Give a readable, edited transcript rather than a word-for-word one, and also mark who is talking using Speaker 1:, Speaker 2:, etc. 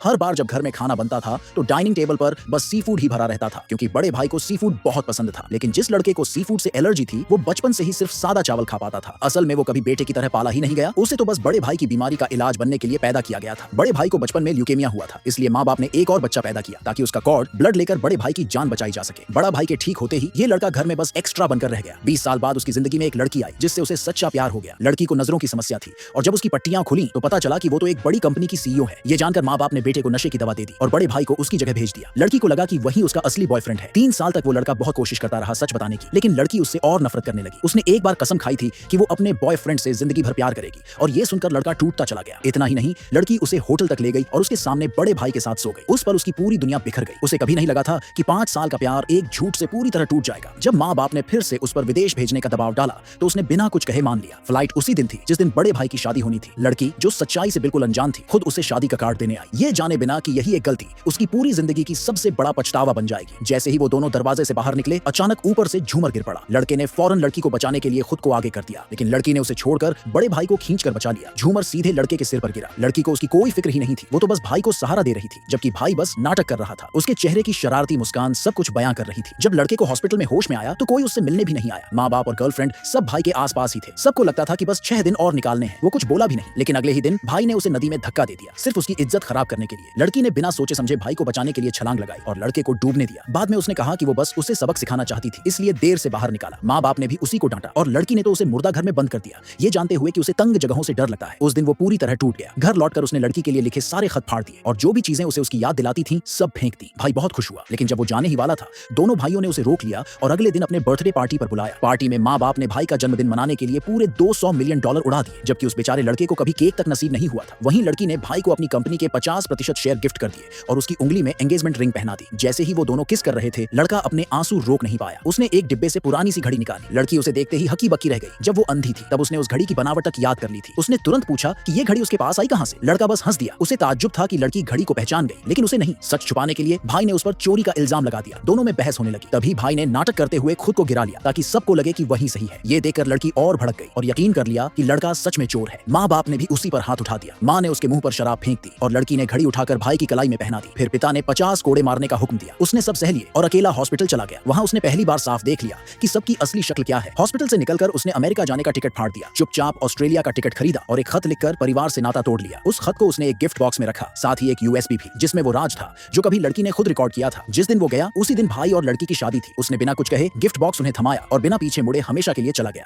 Speaker 1: हर बार जब घर में खाना बनता था तो डाइनिंग टेबल पर बस सी फूड ही भरा रहता था, क्योंकि बड़े भाई को सी फूड बहुत पसंद था। लेकिन जिस लड़के को सी फूड से एलर्जी थी वो बचपन से ही सिर्फ सादा चावल खा पाता था। असल में वो कभी बेटे की तरह पाला ही नहीं गया, उसे तो बस बड़े भाई की बीमारी का इलाज बनने के लिए पैदा किया गया था। बड़े भाई को बचपन में ल्यूकेमिया हुआ था, इसलिए माँ बाप ने एक और बच्चा पैदा किया ताकि उसका कॉर्ड ब्लड लेकर बड़े भाई की जान बचाई जा सके। बड़ा भाई के ठीक होते ही ये लड़का घर में बस एक्स्ट्रा बनकर रह गया। 20 साल बाद उसकी जिंदगी में एक लड़की आई जिससे उसे सच्चा प्यार हो गया। लड़की को नजरों की समस्या थी और जब उसकी पट्टियां खुली तो पता चला कि वो तो एक बड़ी कंपनी की सीईओ है। ये जानकर माँ बाप ने बेटे को नशे की दवा दे दी और बड़े भाई को उसकी जगह भेज दिया। लड़की को लगा कि वही उसका असली बॉयफ्रेंड है। 3 साल तक वो लड़का बहुत कोशिश करता रहा सच बताने की, लेकिन लड़की उससे और नफरत करने लगी। उसने एक बार कसम खाई थी कि वो अपने बॉयफ्रेंड से जिंदगी भर प्यार करेगी और ये सुनकर लड़का टूटता चला गया। इतना ही नहीं, लड़की उसे होटल तक ले गई और उसके सामने बड़े भाई के साथ सो गई। उस पर उसकी पूरी दुनिया बिखर गई। उसे कभी नहीं लगा था कि 5 साल का प्यार एक झूठ से पूरी तरह टूट जाएगा। जब माँ बाप ने फिर से उस पर विदेश भेजने का दबाव डाला तो उसने बिना कुछ कहे मान लिया। फ्लाइट उसी दिन थी जिस दिन बड़े भाई की शादी होनी थी। लड़की जो सच्चाई से बिल्कुल अनजान थी खुद उसे शादी का कार्ड देने आई, ये जाने बिना कि यही एक गलती उसकी पूरी जिंदगी की सबसे बड़ा पछतावा बन जाएगी। जैसे ही वो दोनों दरवाजे से बाहर निकले अचानक ऊपर से झूमर गिर पड़ा। लड़के ने फौरन लड़की को बचाने के लिए खुद को आगे कर दिया, लेकिन लड़की ने उसे छोड़कर बड़े भाई को खींचकर बचा लिया। झूमर सीधे लड़के के सिर पर गिरा। लड़की को उसकी कोई फिक्र ही नहीं थी, वो तो बस भाई को सहारा दे रही थी, जबकि भाई बस नाटक कर रहा था। उसके चेहरे की शरारती मुस्कान सब कुछ बयां कर रही थी। जब लड़के को हॉस्पिटल में होश में आया तो कोई उससे मिलने भी नहीं आया। माँ बाप और गर्लफ्रेंड सब भाई के आसपास ही थे। सबको लगता था कि बस 6 दिन और निकालने हैं। वो कुछ बोला भी नहीं, लेकिन अगले ही दिन भाई ने उसे नदी में धक्का दे दिया, सिर्फ उसकी इज्जत खराब करने के लिए। लड़की ने बिना सोचे समझे भाई को बचाने के लिए छलांग लगाई और लड़के को डूबने दिया। बाद में उसने कहा कि वो बस उसे सबक सिखाना चाहती थी, इसलिए देर से बाहर निकाला। माँ बाप ने भी उसी को डांटा और लड़की ने तो उसे मुर्दा घर में बंद कर दिया, ये जानते हुए कि उसे तंग जगहों से डर लगता है। उस दिन वो पूरी तरह टूट गया। घर लौटकर उसने लड़की के लिए लिखे सारे खत फाड़ दिए और जो भी चीजें उसे उसकी याद दिलाती थी सब फेंक दी। भाई बहुत खुश हुआ, लेकिन जब वो जाने ही वाला था दोनों भाइयों ने उसे रोक लिया और अगले दिन अपने बर्थडे पार्टी पर बुलाया। पार्टी में माँ बाप ने भाई का जन्मदिन मनाने के लिए पूरे $200 मिलियन उड़ा दिए, जबकि उस बेचारे लड़के को कभी केक तक नसीब नहीं हुआ था। वहीं लड़की ने भाई को अपनी कंपनी के 50% शेयर गिफ्ट कर दिए और उसकी उंगली में एंगेजमेंट रिंग पहना दी। जैसे ही वो दोनों किस कर रहे थे लड़का अपने आंसू रोक नहीं पाया। उसने एक डिब्बे से पुरानी सी घड़ी निकाली। लड़की उसे देखते ही हकी बक्की रह गई। जब वो अंधी थी तब उसने उस घड़ी की बनावट तक याद कर ली थी। उसने तुरंत पूछा कि ये घड़ी उसके पास आई कहां से। लड़का बस हंस दिया। उसे ताज्जुब था कि लड़की घड़ी को पहचान गई, लेकिन उसे नहीं। सच छुपाने के लिए भाई ने उस पर चोरी का इल्जाम लगा दिया। दोनों में बहस होने लगी। तभी भाई ने नाटक करते हुए खुद को गिरा लिया ताकि सबको लगे कि वही सही है। ये देखकर लड़की और भड़क गई और यकीन कर लिया कि लड़का सच में चोर है। माँ बाप ने भी उसी पर हाथ उठा दिया। माँ ने उसके मुंह पर शराब फेंक दी और लड़की ने घड़ी उठाकर भाई की कलाई में पहना दी। फिर पिता ने 50 कोड़े मारने का हुक्म दिया। उसने सब सह लिए और अकेला हॉस्पिटल चला गया। वहां उसने पहली बार साफ देख लिया कि सबकी असली शक्ल क्या है। हॉस्पिटल से निकलकर उसने अमेरिका जाने का टिकट फाड़ दिया। चुपचाप ऑस्ट्रेलिया का टिकट खरीदा और एक खत लिखकर परिवार से नाता तोड़ लिया। उस खत को उसने एक गिफ्ट बॉक्स में रखा, साथ ही एक यूएसबी भी जिसमें वो राज था जो कभी लड़की ने खुद रिकॉर्ड किया था। जिस दिन वो गया उसी दिन भाई और लड़की की शादी थी। उसने बिना कुछ कहे गिफ्ट बॉक्स उन्हें थमाया और बिना पीछे मुड़े हमेशा के लिए चला गया।